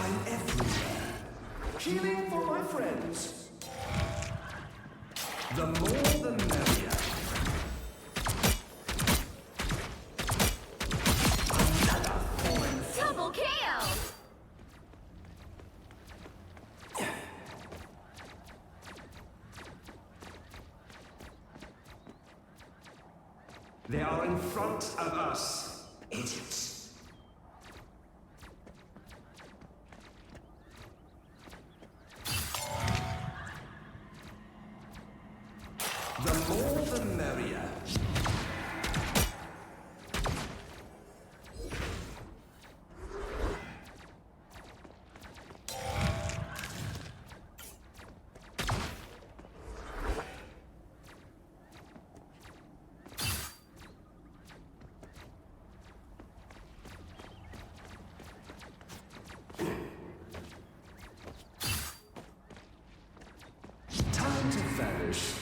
I'm everywhere. Healing for my friends. The more the merrier. Another foreign Double KO! They are in front of us, idiots. The more the merrier. Time to vanish.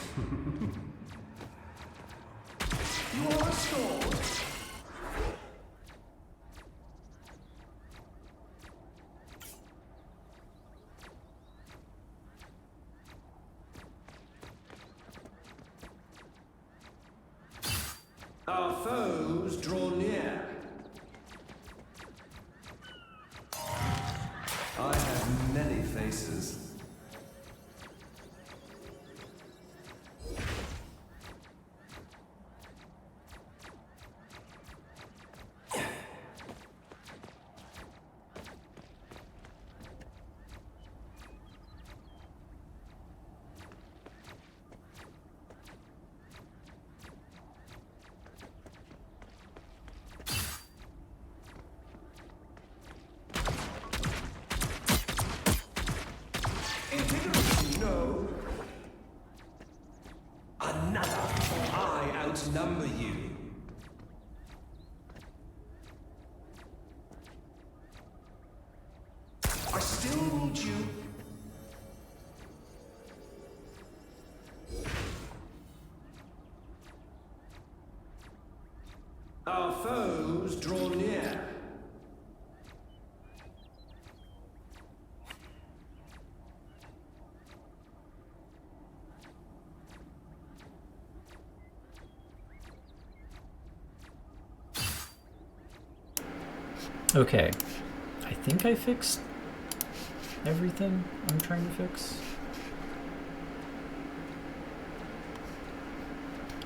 You are restored. Our foes draw near. I have many faces. No. Another. I outnumber you. I still need you. Our foes draw near. Okay, I think I fixed everything I'm trying to fix.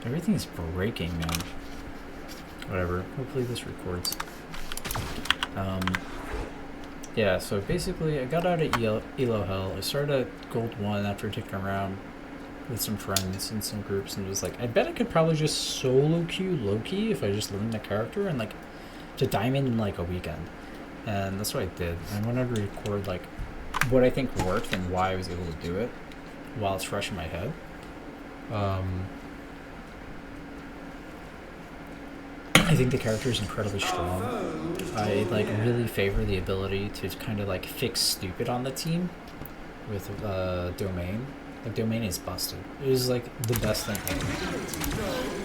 Everything's breaking, man. Whatever, hopefully this records. Yeah, so basically I got out of ELO Hell. I started at Gold 1 after taking around with some friends and some groups and was like, I bet I could probably just solo queue Loki if I just learned the character and like to diamond in like a weekend. And that's what I did. I wanted to record like what I think worked and why I was able to do it while it's fresh in my head. I think the character is incredibly strong. I like really favor the ability to kind of like fix stupid on the team with Domain. Like Domain is busted. It is like the best thing ever.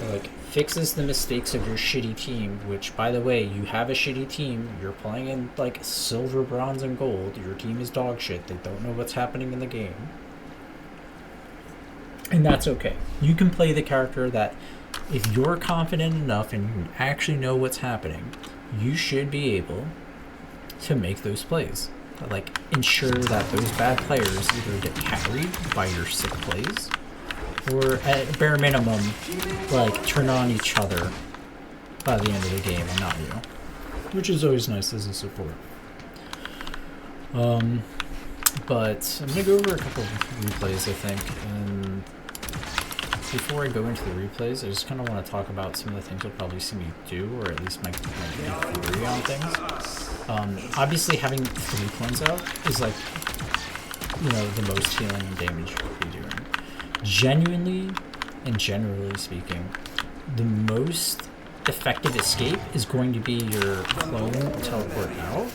It, like fixes the mistakes of your shitty team, which by the way, you have a shitty team, you're playing in like silver, bronze, and gold, your team is dog shit, they don't know what's happening in the game. And that's okay. You can play the character that if you're confident enough and you actually know what's happening, you should be able to make those plays. Like, ensure that those bad players either get carried by your sick plays, or at bare minimum, like, turn on each other by the end of the game and not you. Which is always nice as a support. But I'm gonna go over a couple of replays, I think, and before I go into the replays, I just kind of want to talk about some of the things you'll probably see me do, or at least my theory on things. Obviously, having 3 coins out is like, you know, the most healing and damage you'll be doing. Genuinely and generally speaking, the most effective escape is going to be your clone teleport out.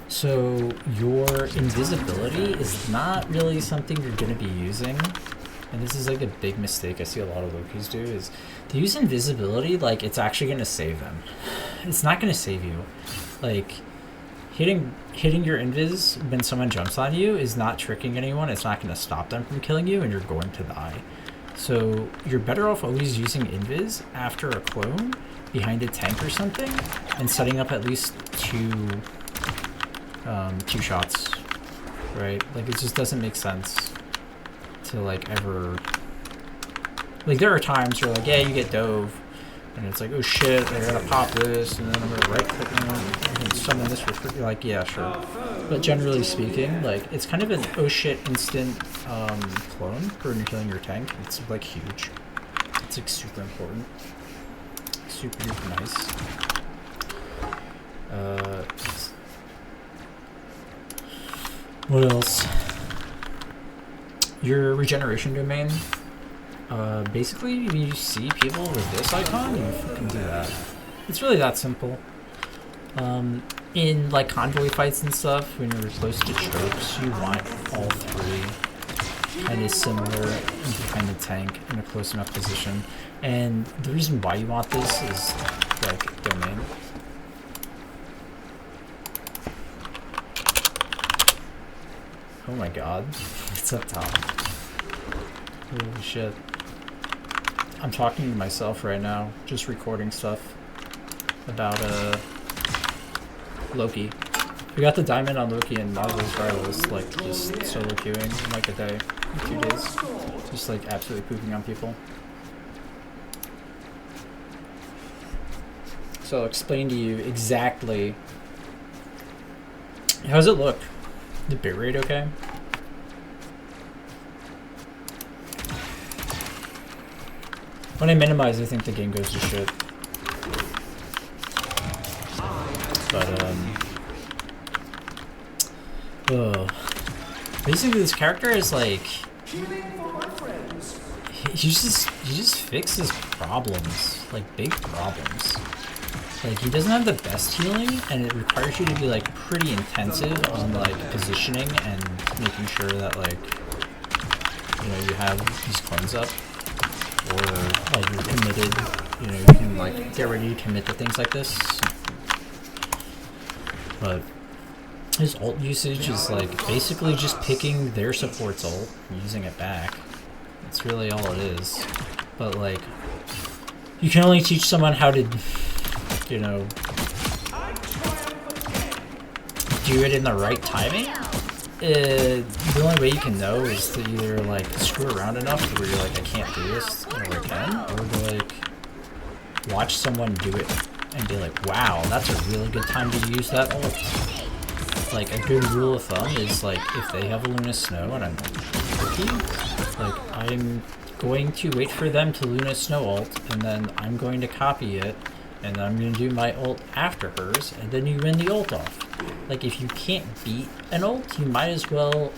So your invisibility is not really something you're going to be using. And this is like a big mistake I see a lot of Lokis do, is they use invisibility like it's actually going to save them. It's not going to save you. Like, hitting your invis when someone jumps on you is not tricking anyone. It's not going to stop them from killing you, and you're going to die. So you're better off always using invis after a clone behind a tank or something, and setting up at least two shots, right? Like, it just doesn't make sense to like ever. Like, there are times where like, yeah, you get dove. And it's like, oh shit, I gotta pop this, and then I'm gonna right click and summon this recruit. You're like, yeah, sure. But generally speaking, like, it's kind of an oh shit instant clone for when you're killing your tank. It's like huge. It's like super important. Super duper nice. What else? Your regeneration domain. Basically, you see people with this icon, you can do that. It's really that simple. In like convoy fights and stuff, when you're close to tropes, you want all three kind of similar behind the tank in a close enough position. And the reason why you want this is like domain. Oh my god, it's up top. Holy shit. I'm talking to myself right now, just recording stuff about Loki. We got the diamond on Loki and Marvel's Rivals, like just solo queuing in like a day, 2 days. Just like absolutely pooping on people. So I'll explain to you exactly. How's it look? The bitrate okay? When I minimize, I think the game goes to shit. But, basically this character is like, he just fixes problems, like big problems. Like, he doesn't have the best healing, and it requires you to be like pretty intensive on like positioning and making sure that like, you know, you have these clones up. Or like you're committed, you know, you can like get ready to commit to things like this. But his ult usage is like basically just picking their support's ult and using it back. That's really all it is. But like, you can only teach someone how to, you know, do it in the right timing. The only way you can know is to either like screw around enough to where you're like, I can't do this, or I can, or to like watch someone do it and be like, wow, that's a really good time to use that ult. Like, a good rule of thumb is like, if they have a Luna Snow and I'm Loki, like, I'm going to wait for them to Luna Snow ult, and then I'm going to copy it, and I'm going to do my ult after hers, and then you win the ult off. Like, if you can't beat an ult, you might as well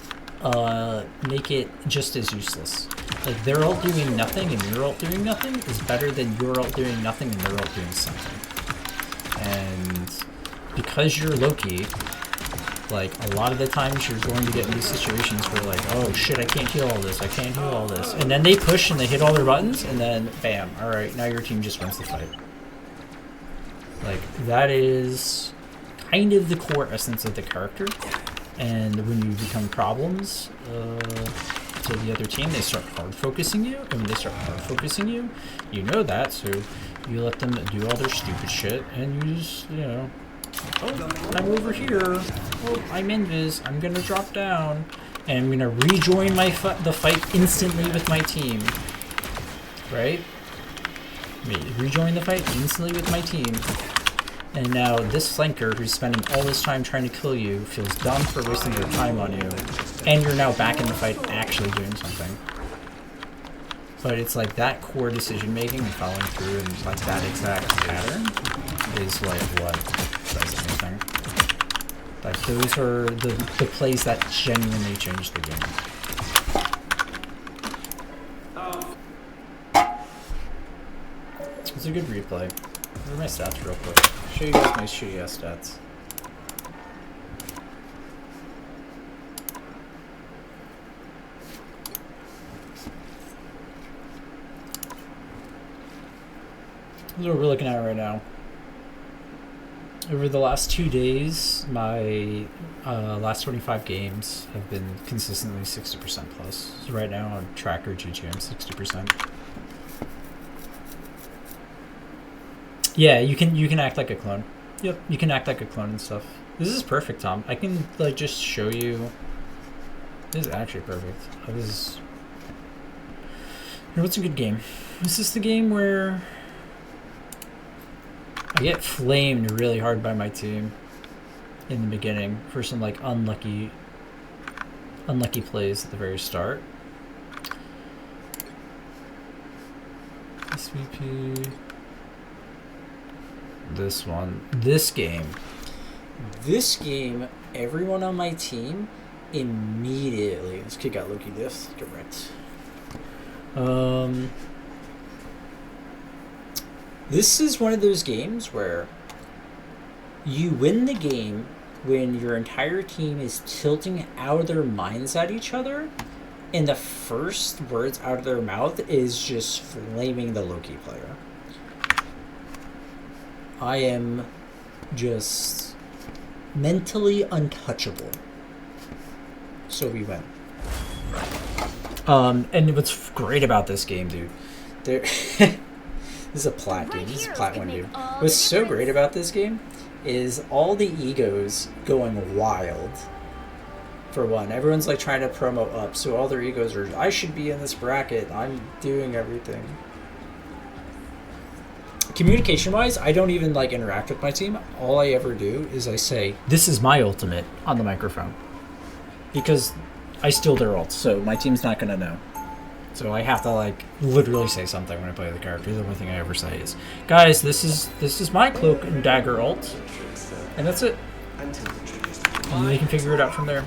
make it just as useless. Like, their ult doing nothing and your ult doing nothing is better than your ult doing nothing and their ult doing something. And because you're Loki, like, a lot of the times you're going to get in these situations where like, oh shit, I can't heal all this, I can't heal all this. And then they push and they hit all their buttons, and then bam, alright, now your team just wins the fight. Like, that is kind of the core essence of the character. And when you become problems to the other team, they start hard focusing you. And when they start hard focusing you, you know that, so you let them do all their stupid shit, and you just, you know, oh, I'm over here. Oh, I'm invis. I'm gonna drop down, and I'm gonna rejoin my the fight instantly with my team. Right? Rejoin the fight instantly with my team. And now this flanker who's spending all this time trying to kill you feels dumb for wasting their time on you, and you're now back in the fight actually doing something. But it's like that core decision making and following through and like that exact pattern is like what does anything. Like, those are the plays that genuinely change the game. It's a good replay. What are my stats real quick? Show you guys my shitty ass stats. This is what we're looking at right now. Over the last 2 days, my last 25 games have been consistently 60% plus. So right now on Tracker GG, I'm 60%. Yeah, you can act like a clone. Yep, you can act like a clone and stuff. This is perfect, Tom. I can like just show you. This is actually perfect. This is. Here, what's a good game? This is the game where I get flamed really hard by my team in the beginning for some like unlucky plays at the very start. SVP. This one. This game, everyone on my team immediately. Let's kick out Loki this. Direct. This is one of those games where you win the game when your entire team is tilting out of their minds at each other, and the first words out of their mouth is just flaming the Loki player. I am just mentally untouchable. So we win. And what's great about this game, dude, this is a plat game. This is a plat one, dude. What's so great about this game is all the egos going wild. For one, everyone's like trying to promo up, so all their egos are, I should be in this bracket. I'm doing everything. Communication-wise, I don't even like interact with my team. All I ever do is I say, "This is my ultimate" on the microphone, because I steal their ult, so my team's not gonna know. So I have to like literally say something when I play the character. The only thing I ever say is, "Guys, this is my cloak and dagger ult," and that's it. And they can figure it out from there.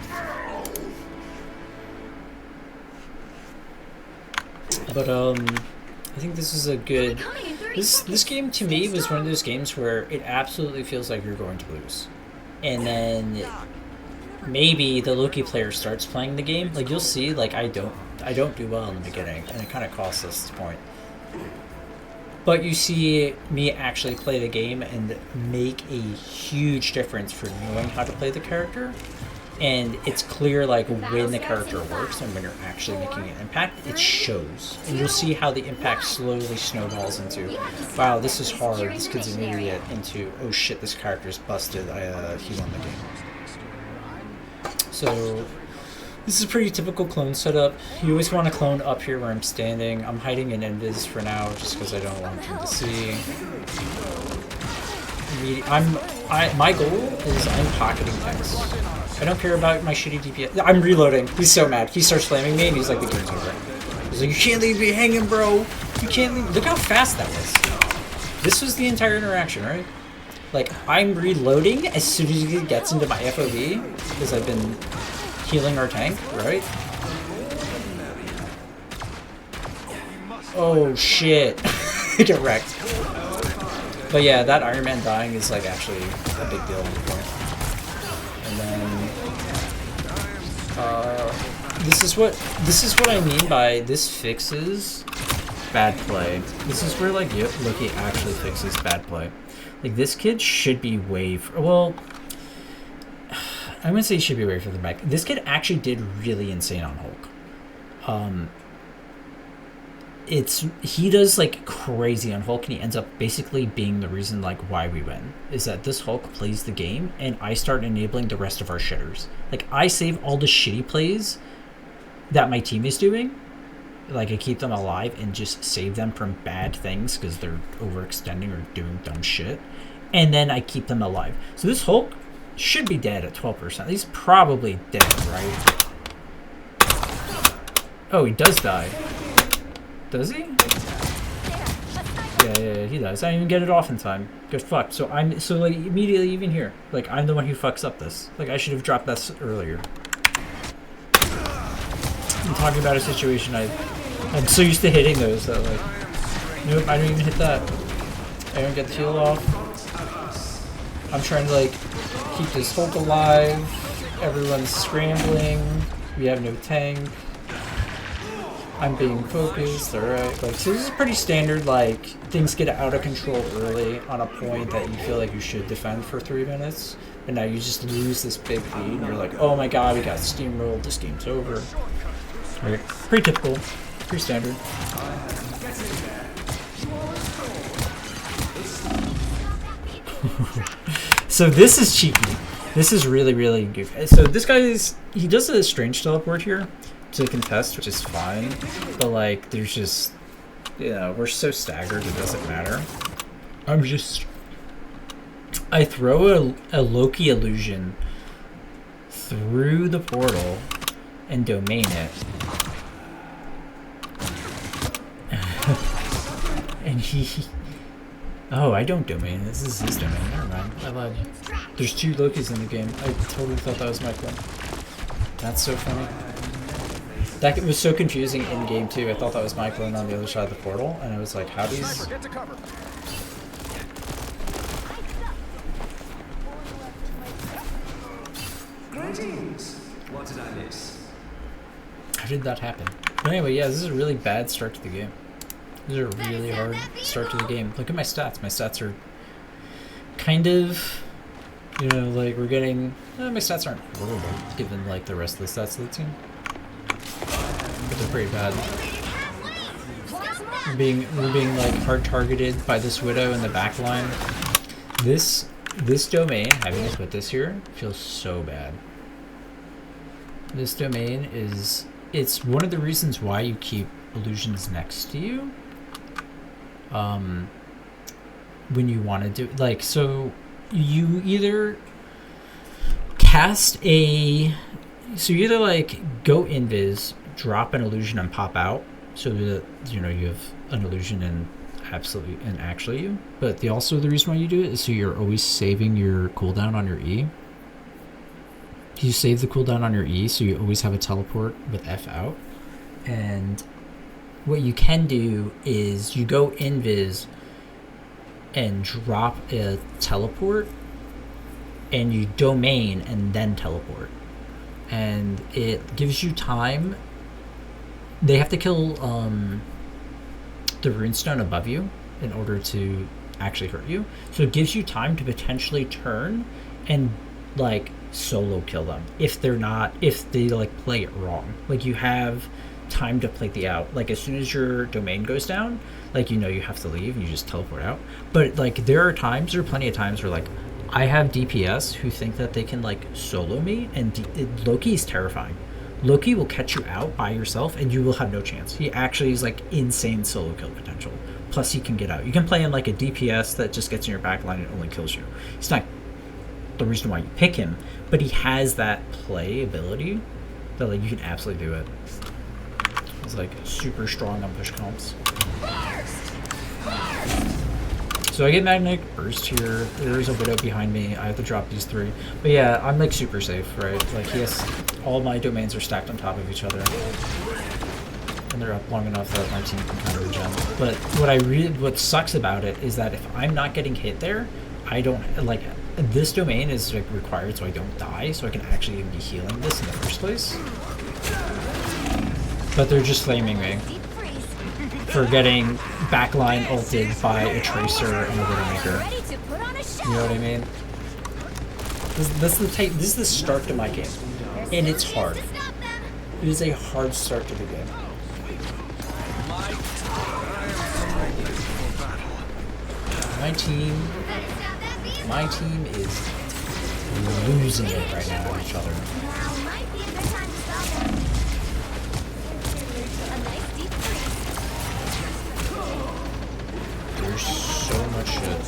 But I think this is a good. This game to me was one of those games where it absolutely feels like you're going to lose, and then maybe the Loki player starts playing the game. Like you'll see, like I don't do well in the beginning, and it kind of costs us this point. But you see me actually play the game and make a huge difference for knowing how to play the character. And it's clear, like, when the character works and when you're actually making an impact, it shows. And you'll see how the impact slowly snowballs into, wow, this is hard, this kid's an idiot, into, oh shit, this character's busted, he won the game. So, this is a pretty typical clone setup. You always want to clone up here where I'm standing. I'm hiding in Invis for now, just because I don't want him to see. My goal is I'm pocketing tanks. I don't care about my shitty DPS. I'm reloading. He's so mad. He starts flaming me, and he's like, the game's over. He's like, you can't leave me hanging, bro. You can't leave. Look how fast that was. This was the entire interaction, right? Like, I'm reloading as soon as he gets into my FOV, because I've been healing our tank, right? Oh, shit. Get wrecked. But yeah, that Iron Man dying is, like, actually a big deal. And then this is what I mean by this fixes bad play. This is where like Loki actually fixes bad play. Like this kid should be well, I'm gonna say he should be way further back. This kid actually did really insane on Hulk. He does like crazy on Hulk, and he ends up basically being the reason like why we win. Is that this Hulk plays the game, and I start enabling the rest of our shitters. Like I save all the shitty plays that my team is doing. Like I keep them alive and just save them from bad things because they're overextending or doing dumb shit, and then I keep them alive. So this Hulk should be dead at 12%. He's probably dead, right? Oh, he does die. Does he? Yeah, he does. I didn't even get it off in time. Good fuck. So like immediately even here. Like I'm the one who fucks up this. Like I should have dropped that earlier. I'm talking about a situation I'm so used to hitting those that like nope, I don't even hit that. I don't get the heal off. I'm trying to like keep this Hulk alive. Everyone's scrambling. We have no tank. I'm being focused, alright. Like, so this is pretty standard, like, things get out of control early on a point that you feel like you should defend for 3 minutes, and now you just lose this big lead, and you're like, oh my god, we got steamrolled, this game's over. Right. Pretty typical, pretty standard. So this is cheeky. This is really, really goofy. So this guy he does a strange teleport here to contest, which is fine, but like there's just, you know, we're so staggered it doesn't matter. I throw a Loki illusion through the portal and domain it. And oh, I don't domain. This is his domain. Never mind. I lied. There's 2 Lokis in the game. I totally thought that was my plan. That's so funny. That was so confusing in game too. I thought that was my clone on the other side of the portal, and I was like, how do these... Greetings. What did I miss? How did that happen? But anyway, yeah, this is a really bad start to the game. This is a really hard start to the game. Look at my stats. My stats are kind of, you know, like we're getting... my stats aren't horrible, given like the rest of the stats of the team. But they're pretty bad. We're being like hard targeted by this Widow in the back line. This domain, having to put this here, feels so bad. This domain is... It's one of the reasons why you keep illusions next to you. When you want to do... Like, so you either cast a... So you either like go invis, drop an illusion and pop out, so that, you know, you have an illusion and actually you. But the reason why you do it is so you're always saving your cooldown on your E. You save the cooldown on your E, so you always have a teleport with F out. And what you can do is you go invis and drop a teleport, and you domain and then teleport. And it gives you time. They have to kill the runestone above you in order to actually hurt you. So it gives you time to potentially turn and like solo kill them if they like play it wrong. Like you have time to play the out. Like as soon as your domain goes down, like, you know, you have to leave and you just teleport out. But like there are plenty of times where like I have DPS who think that they can like solo me, and Loki is terrifying. Loki will catch you out by yourself and you will have no chance. He actually is like insane solo kill potential. Plus he can get out. You can play him like a DPS that just gets in your back line and only kills you. It's not the reason why you pick him, but he has that play ability that like you can absolutely do it. He's like super strong on push comps. So I get Magnetic Burst here. There's a Widow behind me. I have to drop these 3. But yeah, I'm like super safe, right? Like all my domains are stacked on top of each other. And they're up long enough that my team can kind of regen. But what sucks about it is that if I'm not getting hit there, I don't, like, this domain is like required so I don't die, so I can actually even be healing this in the first place. But they're just flaming me for getting backline ulted by a Tracer and a Widowmaker. You know what I mean? This is the start to my game, and it's hard. It is a hard start to the game. My team is losing it right now on each other. There's so much shit.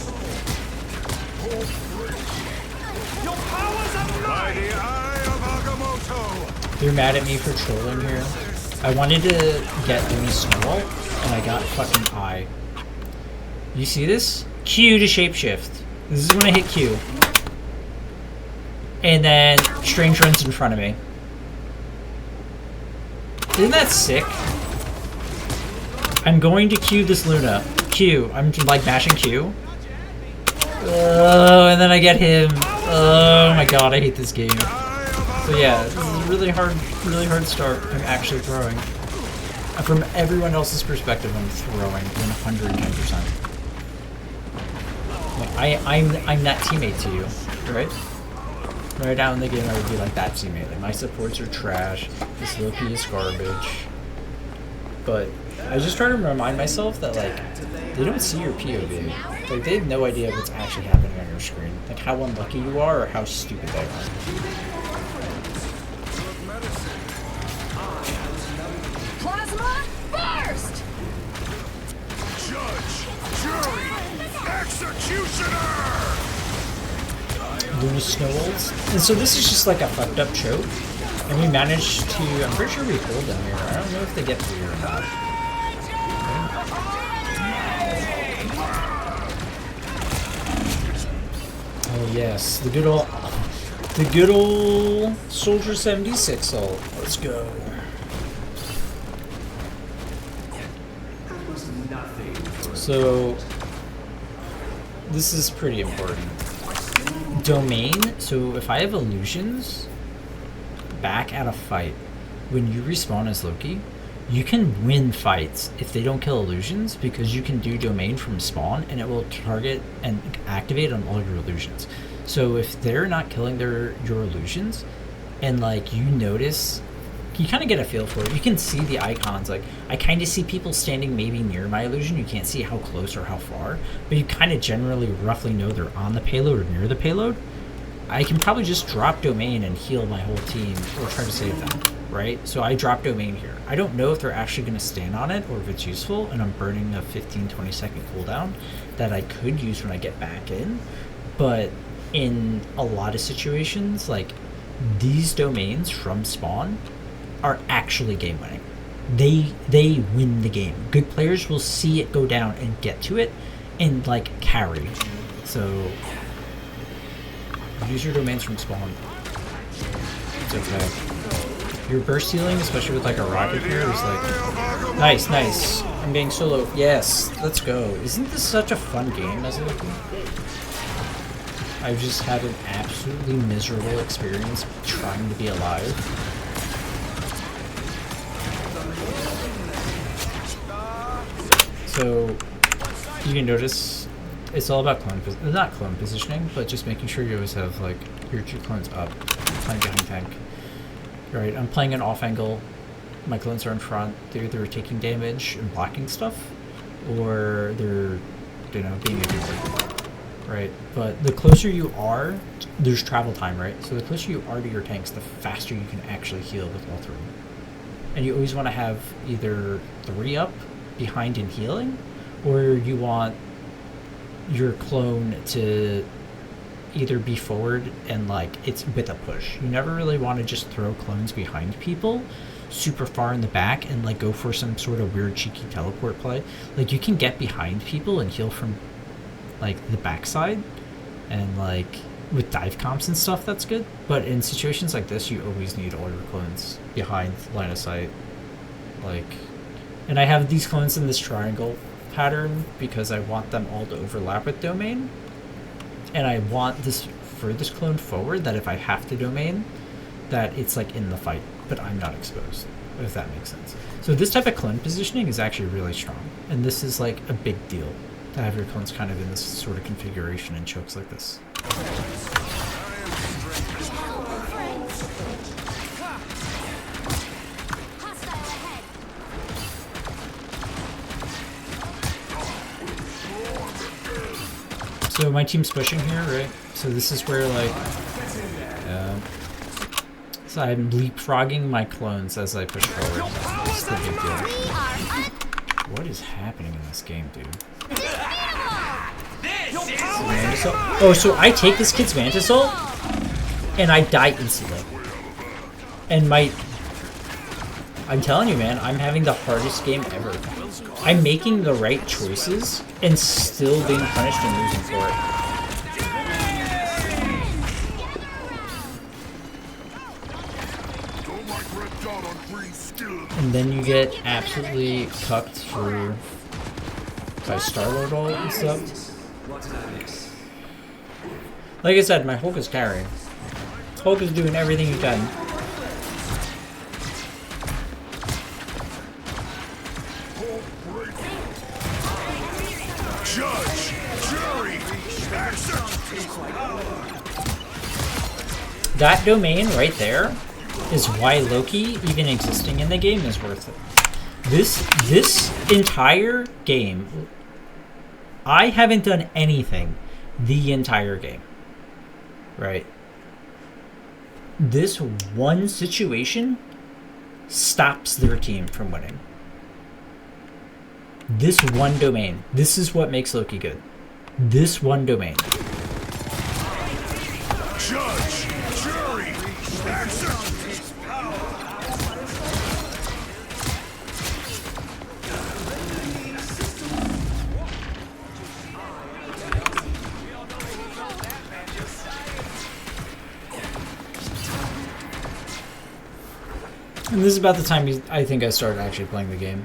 They're mad at me for trolling here. I wanted to get Looney Snowball, and I got fucking I. You see this? Q to shapeshift. This is when I hit Q. And then Strange runs in front of me. Isn't that sick? I'm going to Q this Luna. Q. I'm like mashing Q. Oh, and then I get him. Oh my god, I hate this game. So yeah, this is a really hard start. I'm actually throwing. From everyone else's perspective, I'm throwing 110%. Like, I'm that teammate to you, right? Right now in the game, I would be like that teammate. Like, my supports are trash. This Loki is garbage. But I just try to remind myself that, like, they don't see your POV. Like, they have no idea what's actually happening on your screen. Like, how unlucky you are or how stupid they are. Plasma burst! Judge, jury, executioner! Luna Snowballs. And so this is just like a fucked up choke. And we managed to, I'm pretty sure we pulled them here. I don't know if they get through or not. Oh yes, the good old Soldier 76 ult. Let's go. So this is pretty important. Domain, so if I have illusions back at a fight, when you respawn as Loki, you can win fights if they don't kill illusions because you can do domain from spawn and it will target and activate on all your illusions. So if they're not killing your illusions and like you notice, you kind of get a feel for it. You can see the icons. Like I kind of see people standing maybe near my illusion. You can't see how close or how far, but you kind of generally roughly know they're on the payload or near the payload. I can probably just drop domain and heal my whole team or try to save them, right? So I drop domain here. I don't know if they're actually going to stand on it or if it's useful, and I'm burning a 15-20 second cooldown that I could use when I get back in. But in a lot of situations, like these domains from spawn are actually game winning. They win the game. Good players will see it go down and get to it and like carry. So use your domains from spawn. It's okay. Your burst healing, especially with like a rocket here, is like nice, nice. I'm getting solo. Yes, let's go. Isn't this such a fun game as a Loki? I've just had an absolutely miserable experience trying to be alive. So you can notice it's all about not clone positioning, but just making sure you always have like your two clones up, playing behind tank. Right, I'm playing an off angle. My clones are in front. They're either taking damage and blocking stuff, or they're, you know, being a duper. Right, but the closer you are, there's travel time, right? So the closer you are to your tanks, the faster you can actually heal with all three. And you always want to have either 3 up, behind and healing, or you want your clone to either be forward and like it's with a push. You never really want to just throw clones behind people super far in the back and like go for some sort of weird cheeky teleport play. Like you can get behind people and heal from like the backside and like with dive comps and stuff, that's good. But in situations like this, you always need all your clones behind line of sight. Like, and I have these clones in this triangle pattern because I want them all to overlap with domain. And I want this furthest clone forward that if I have to domain, that it's like in the fight, but I'm not exposed, if that makes sense. So this type of clone positioning is actually really strong. And this is like a big deal to have your clones kind of in this sort of configuration and chokes like this. So my team's pushing here, right? So this is where like, so I'm leapfrogging my clones as I push forward. This is the big deal. What is happening in this game, dude? Oh, so I take this kid's Mantis ult, and I die instantly. And I'm telling you, man, I'm having the hardest game ever. I'm making the right choices and still being punished and losing for it. And then you get absolutely cucked through by Star-Lord ult and stuff. Like I said, my Hulk is carrying. Hulk is doing everything he can. That domain right there is why Loki even existing in the game is worth it. This entire game, I haven't done anything the entire game, right? This one situation stops their team from winning. This one domain. This is what makes Loki good. This one domain. Judge, jury, execute. And this is about the time I think I started actually playing the game.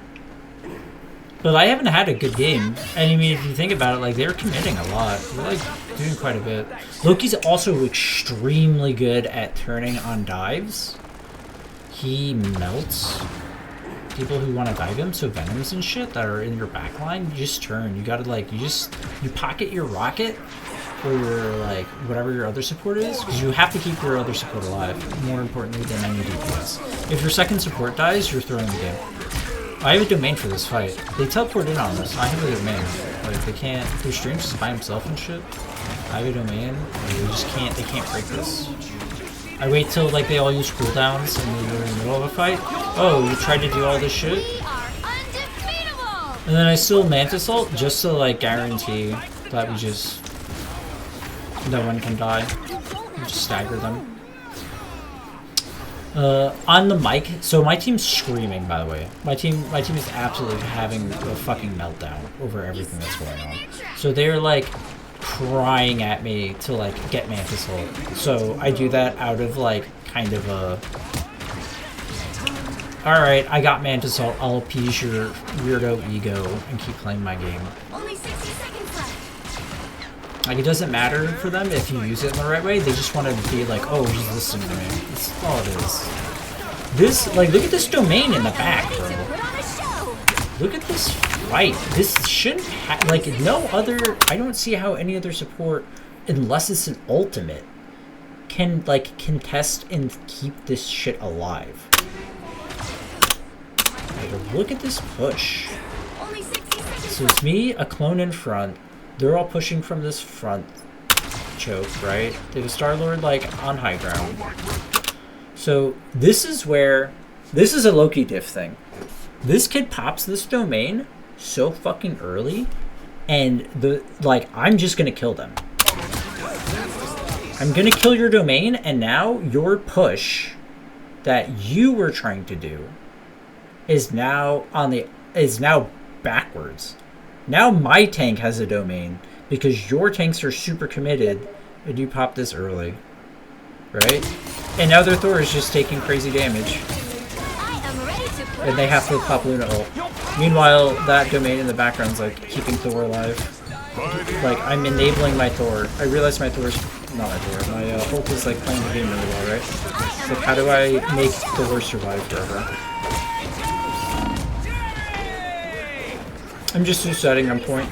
But I haven't had a good game. And I mean, if you think about it, like, they're committing a lot. They're, like, doing quite a bit. Loki's also extremely good at turning on dives. He melts people who want to dive him. So Venoms and shit that are in your backline, you just turn. You gotta, like, you pocket your rocket or your, like, whatever your other support is. Because you have to keep your other support alive, more importantly than any DPS. If your second support dies, you're throwing the game. I have a domain for this fight. They teleport in on us. I have a domain. Like, they can't. Their stream's just by himself and shit. I have a domain. They just can't. They can't break this. I wait till like they all use cooldowns and they're in the middle of a fight. Oh, you tried to do all this shit. And then I still Mantis ult just to like guarantee that we just no one can die. We just stagger them. On the mic, so my team's screaming, by the way. My team is absolutely having a fucking meltdown over everything that's going on. So they're like crying at me to like get Mantis ult. So I do that out of like kind of a alright, I got Mantis ult, I'll appease your weirdo ego and keep playing my game. Only 60 seconds left. Like, it doesn't matter for them if you use it in the right way. They just want to be like, oh, he's listening to me. That's all it is. This, like, look at this domain in the back, bro. Look at this fight. This shouldn't like, no other... I don't see how any other support, unless it's an ultimate, can, like, contest and keep this shit alive. Like, look at this push. So it's me, a clone in front. They're all pushing from this front choke, right? They have a Star-Lord, like, on high ground. So this is where... This is a Loki diff thing. This kid pops this domain so fucking early, and I'm just gonna kill them. I'm gonna kill your domain, and now your push that you were trying to do is now backwards. Now my tank has a domain because your tanks are super committed and you pop this early. Right? And now their Thor is just taking crazy damage. And they have to pop Luna ult. Meanwhile, that domain in the background is like keeping Thor alive. Like, I'm enabling my Thor. I realize my Thor's not my Thor. My Hulk is like playing the game really well, right? It's like, how do I make Thor survive forever? I'm just setting on point.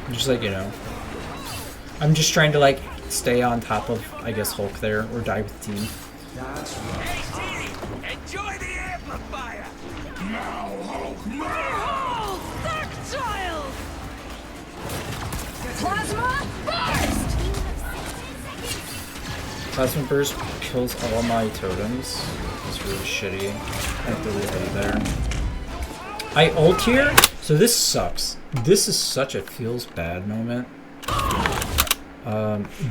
I'm just like, you know. I'm just trying to like stay on top of, I guess, Hulk there, or die with the team. That's right. Enjoy the amplifier! Now, Hulk, now! Behold, Dark Child! Plasma burst! Plasma burst kills all my totems. It's really shitty. I have to ready there. I ult here, so this sucks. This is such a feels bad moment.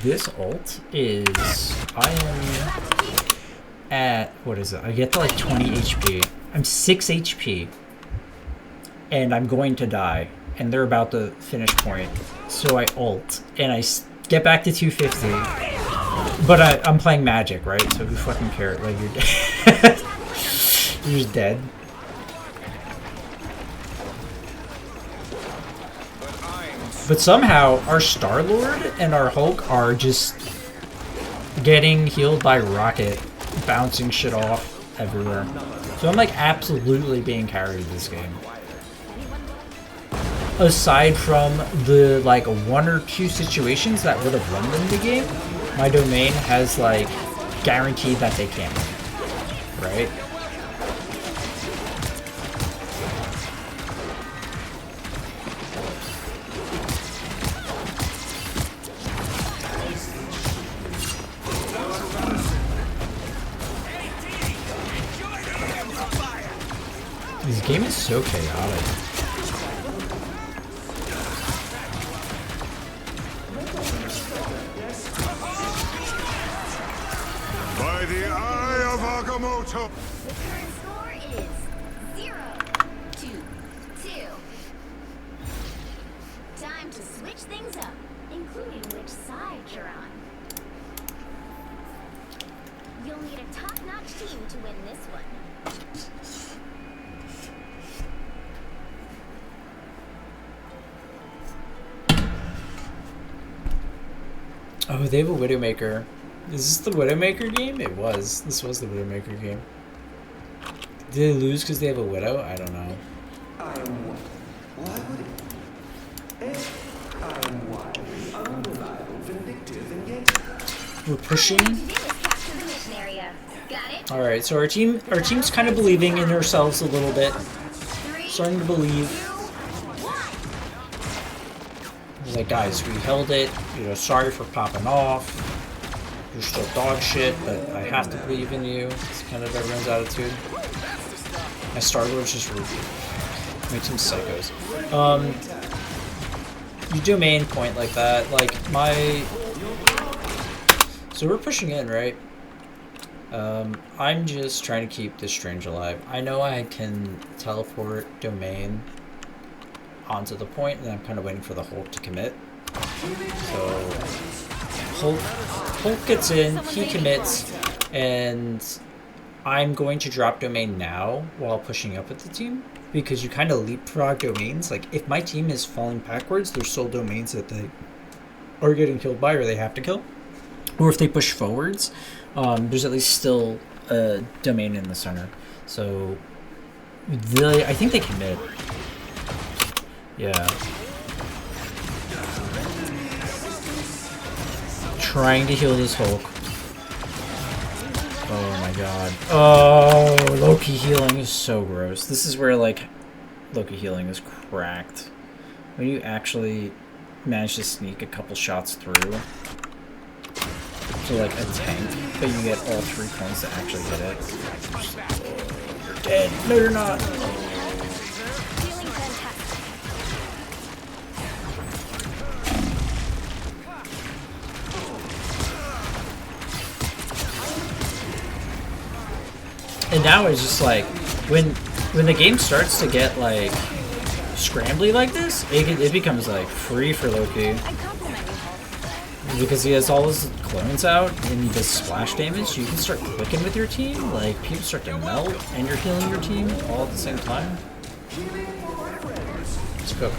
This ult is, I am at, what is it? I get to like 20 HP. I'm 6 HP. And I'm going to die. And they're about to finish point. So I ult. And I get back to 250. But I'm playing magic, right? So who fucking cares? Like, you're dead. You're just dead. But somehow, our Star-Lord and our Hulk are just getting healed by Rocket, bouncing shit off everywhere. So I'm like absolutely being carried this game. aside from the like 1 or 2 situations that would have won them the game, my domain has like guaranteed that they can't win, right? This game is so chaotic. By the eye of Agamotto! The current score is 0-2-2. Time to switch things up, including which side you're on. You'll need a top-notch team to win this one. Oh, they have a Widowmaker. Is this the Widowmaker game? It was. This was the Widowmaker game. Did they lose because they have a Widow? I don't know. I am what? Why would it? I am wily, unreliable, vindictive, and yet... We're pushing. All you have to do is capture the mission area. Got it? All right, so our team's kind of believing in ourselves a little bit. 3, Starting to believe. 2, 1. It's like, guys, we held it. You know, sorry for popping off. You're still dog shit, but I have to believe in you. It's kind of everyone's attitude. My Star-Lord's just rude. Makes them psychos. You domain point like that, like my... So we're pushing in, right? I'm just trying to keep this Strange alive. I know I can teleport domain onto the point, and I'm kind of waiting for the Hulk to commit. So Hulk gets in, he commits, and I'm going to drop domain now while pushing up with the team, because you kind of leapfrog domains. Like, if my team is falling backwards, there's still domains that they are getting killed by or they have to kill. Or if they push forwards, there's at least still a domain in the center. So I think they commit. Yeah. Trying to heal this Hulk. Oh my god. Oh, Loki healing is so gross. This is where, like, Loki healing is cracked. When you actually manage to sneak a couple shots through to, like, a tank, but you get all 3 points to actually hit it. You're dead. No, you're not. Feeling fantastic. And now it's just like, when the game starts to get, like, scrambly like this, it becomes, like, free for Loki. I compliment you, Hulk. Because he has all his clones out and he does splash damage, you can start clicking with your team, like, people start to melt, and you're healing your team all at the same time. Let's go.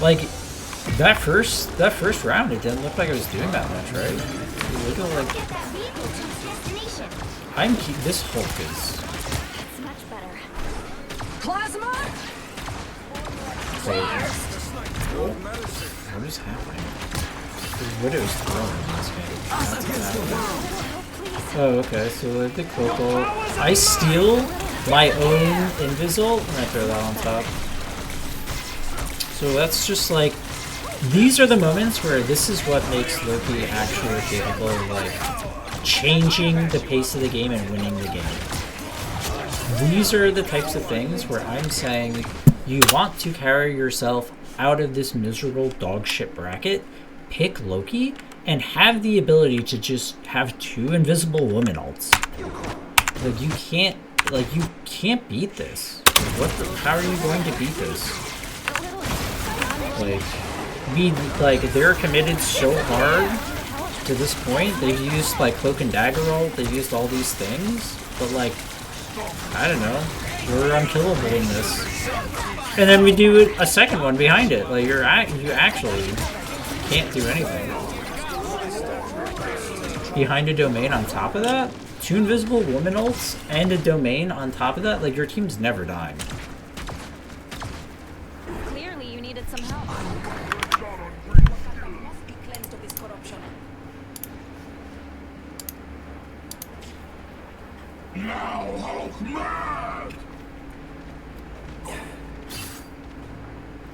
Like, that first round, it didn't look like I was doing that much, right? Look at, like, Get that vehicle to its destination. this Hulk is... That's much better. Plasma! What is happening? The Widow's throwing in this game. That's what's happening. Oh, okay, so I think local. I steal my own Invisal and I throw that on top. So that's just like, these are the moments where this is what makes Loki actually capable of, like, changing the pace of the game and winning the game. These are the types of things where I'm saying, you want to carry yourself out of this miserable dog shit bracket, pick Loki, and have the ability to just have 2 invisible woman ults. Like, you can't beat this. How are you going to beat this? Like, they're committed so hard to this point. They've used, like, Cloak and Dagger ult, they've used all these things, but, like, I don't know, we're unkillable in this. And then we do a second one behind it. Like, you actually can't do anything. behind a domain on top of that, 2 invisible woman ults, and a domain on top of that, like, your team's never dying. Clearly, you needed some help. Must be cleansed of this corruption. Now Hulk mad!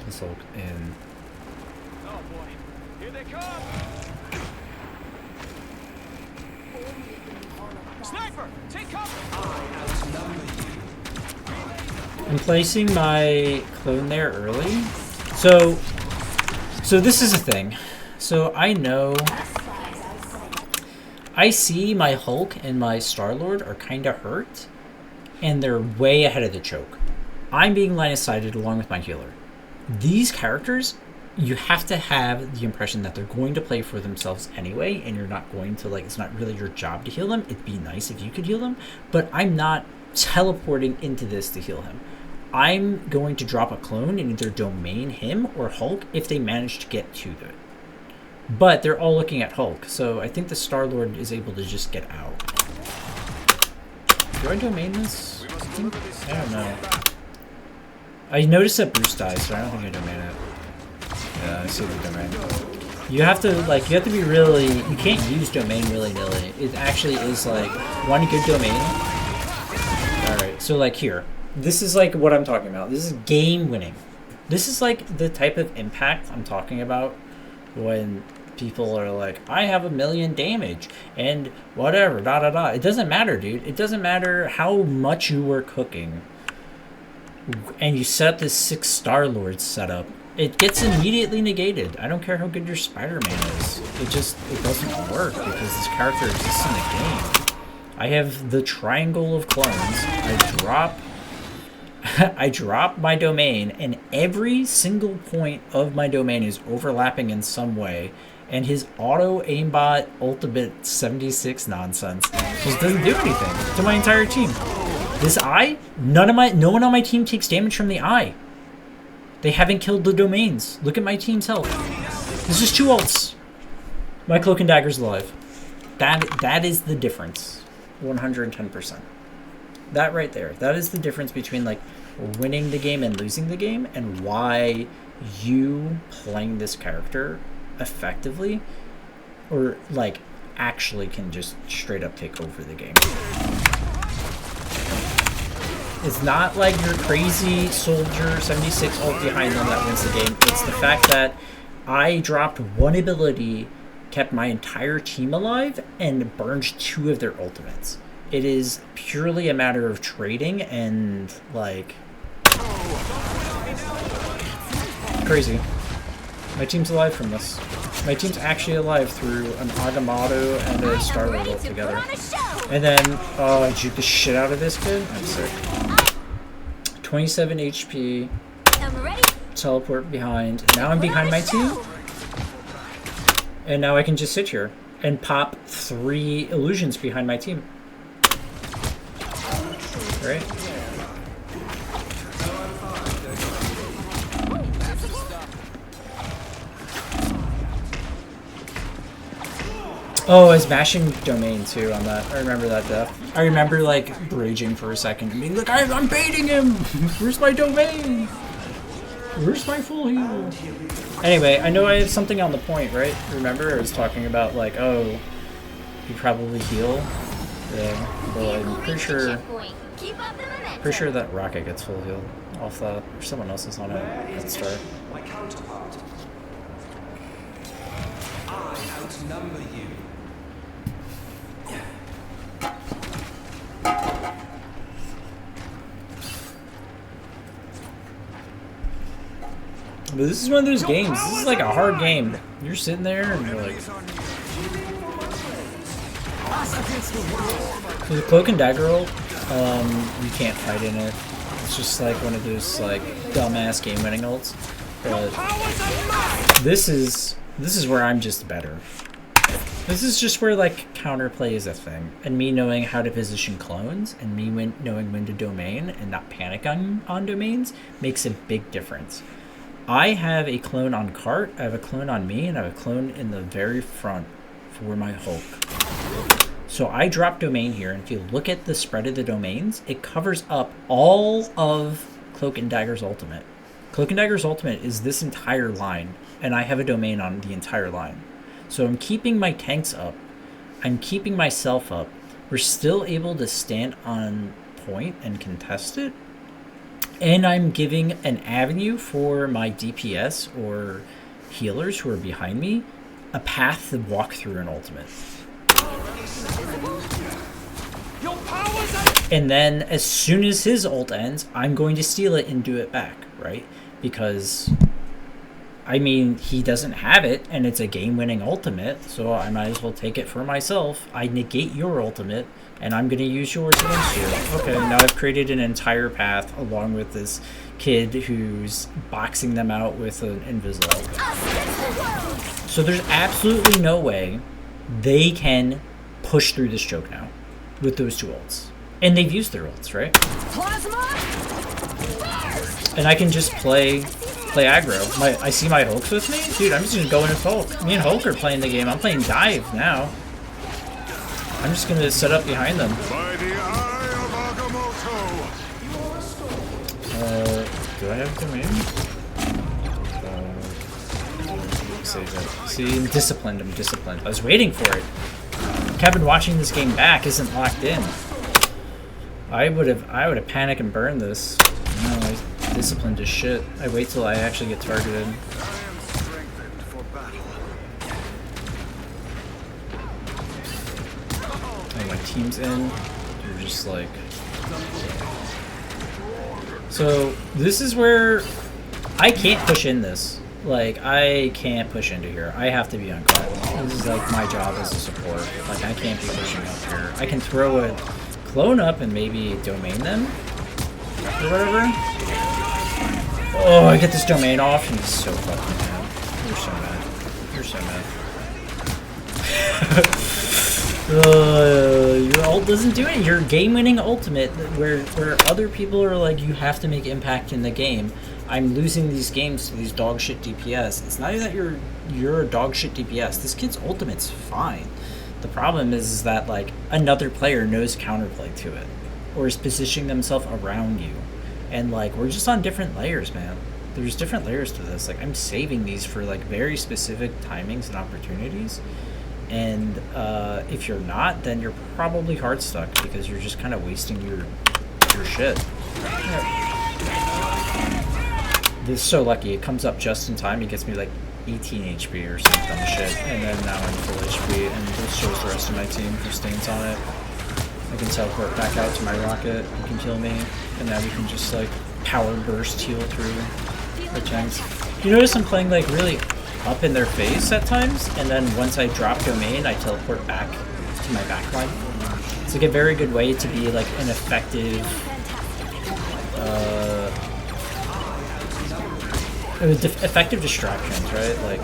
This Hulk in. Oh boy, here they come! Sniper, take cover! I'm placing my clone there early. So this is a thing. So I know, I see my Hulk and my Star-Lord are kind of hurt, and they're way ahead of the choke. I'm being line-of-sighted along with my healer. These characters, you have to have the impression that they're going to play for themselves anyway, and you're not going to, like, it's not really your job to heal them. It'd be nice if you could heal them, but I'm not teleporting into this to heal him. I'm going to drop a clone and either domain him or Hulk if they manage to get to it. But they're all looking at Hulk, so I think the Star-Lord is able to just get out. Do I domain this? I don't know. I noticed that Bruce dies, so I don't think I domain it. Yeah, I see the domain. You have to, like, you have to be really, you can't use domain willy-nilly. It actually is, like, one good domain. Alright, so, like, here. This is, like, what I'm talking about. This is game-winning. This is, like, the type of impact I'm talking about when people are like, I have 1,000,000 damage, and whatever, da-da-da. It doesn't matter, dude. It doesn't matter how much you were cooking. And you set up this 6 Star-Lords setup. It gets immediately negated. I don't care how good your Spider-Man is. It doesn't work because this character exists in the game. I have the triangle of clones. I drop my domain, and every single point of my domain is overlapping in some way. And his auto aimbot ultimate 76 nonsense just doesn't do anything to my entire team. This eye, no one on my team takes damage from the eye. They haven't killed the domains. Look at my team's health. This is 2 ults. My Cloak and Dagger's alive. That is the difference. 110%. That right there. That is the difference between, like, winning the game and losing the game, and why you playing this character effectively, or, like, actually can just straight up take over the game. It's not like your crazy soldier 76 ult behind them that wins the game. It's the fact that I dropped 1 ability, kept my entire team alive, and burned 2 of their ultimates. It is purely a matter of trading and, like, crazy. My team's alive from this. My team's actually alive through an Agamotto and a Star-Lord ult together. And then, oh, I juked the shit out of this kid. I'm sick. 27 HP. I'm ready. Teleport behind. Now I'm behind my team. And now I can just sit here and pop 3 illusions behind my team. Right? Oh, I was mashing domain too on that. I remember that death. I remember, like, raging for a second. I mean, look, I'm baiting him! Where's my domain? Where's my full heal? Anyway, I know I have something on the point, right? Remember, I was talking about, like, oh, you probably heal. Yeah, well, I'm pretty sure that Rocket gets full heal off that, or someone else is on it at the start. My counterpart. I outnumber you. But this is one of those games. This is like a hard game. You're sitting there and you're like... So the Cloak and Dagger ult, you can't fight in it. It's just like one of those, like, dumbass game-winning ults. But this is where I'm just better. This is just where, like, counterplay is a thing. And me knowing how to position clones, and me knowing when to domain and not panic on domains makes a big difference. I have a clone on cart, I have a clone on me, and I have a clone in the very front for my Hulk. So I drop domain here, and if you look at the spread of the domains, it covers up all of Cloak and Dagger's ultimate. Cloak and Dagger's ultimate is this entire line, and I have a domain on the entire line. So I'm keeping my tanks up. I'm keeping myself up. We're still able to stand on point and contest it. And I'm giving an avenue for my DPS or healers who are behind me a path to walk through an ultimate. Your powers are... And then as soon as his ult ends, I'm going to steal it and do it back, right? Because, I mean, he doesn't have it, and it's a game-winning ultimate, so I might as well take it for myself. I negate your ultimate, and I'm going to use yours against you. Okay, now I've created an entire path along with this kid who's boxing them out with an Invisible. So there's absolutely no way they can push through this choke now with those two ults. And they've used their ults, right? And I can just play aggro. I see my Hulks with me? Dude, I'm just gonna go in with Hulk. Me and Hulk are playing the game. I'm playing dive now. I'm just gonna set up behind them. By the eye of Agamotto. Do I have domain? Save it. See, I'm disciplined. I was waiting for it. Kevin watching this game back isn't locked in. I would have panicked and burned this. No, I disciplined as shit. I wait till I actually get targeted. Oh, my team's in. You're just like... So, this is where I can't push in this. Like, I can't push into here. I have to be on call. This is like my job as a support. Like, I can't be pushing up here. I can throw a clone up and maybe domain them or whatever. Oh, I get this domain off and it's so fucking mad. You're so mad. Your ult doesn't do it. Your game-winning ultimate, where other people are like, you have to make impact in the game. I'm losing these games to these dog shit DPS. It's not that you're a dog shit DPS. This kid's ultimate's fine. The problem is that like another player knows counterplay to it, or is positioning themselves around you, and like we're just on different layers, man. There's different layers to this. Like I'm saving these for like very specific timings and opportunities, and if you're not, then you're probably hard stuck because you're just kind of wasting your shit. This is so lucky. It comes up just in time. It gets me like 18 HP or some dumb shit. And then now I'm full HP. And this shows the rest of my team who stains on it. I can teleport back out to my rocket. You can kill me. And now we can just like power burst heal through the tanks. You notice I'm playing like really up in their face at times. And then once I drop domain, I teleport back to my backline. It's like a very good way to be like an effective... effective distractions, right? Like,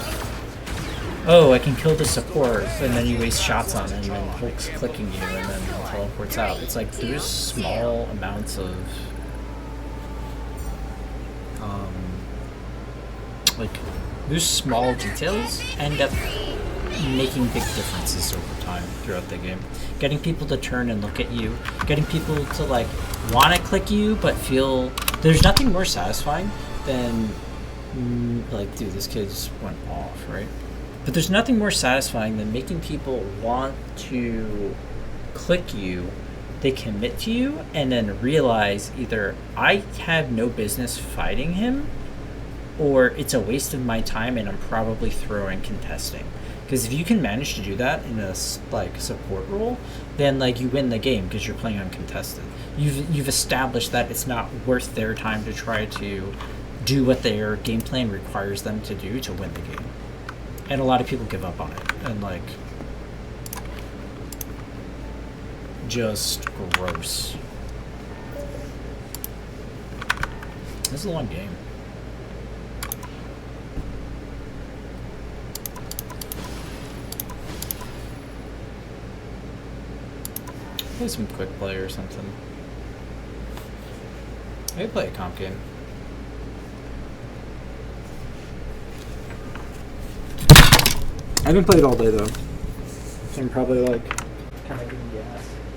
oh, I can kill the support, and then you waste shots on it, and then Hulk's clicking you, and then it teleports out. It's like there's small amounts of, like, there's small details end up making big differences over time throughout the game. Getting people to turn and look at you, getting people to like want to click you, but feel there's nothing more satisfying than. Like, dude, this kid just went off, right? But there's nothing more satisfying than making people want to click you, they commit to you, and then realize either I have no business fighting him, or it's a waste of my time and I'm probably throwing contesting. Because if you can manage to do that in a like support role, then like you win the game because you're playing uncontested. You've established that it's not worth their time to try to do what their game plan requires them to do to win the game. And a lot of people give up on it. And like, just gross. This is a long game. Play some quick play or something. Maybe play a comp game. I haven't played all day though, so I'm probably like kind of getting gas.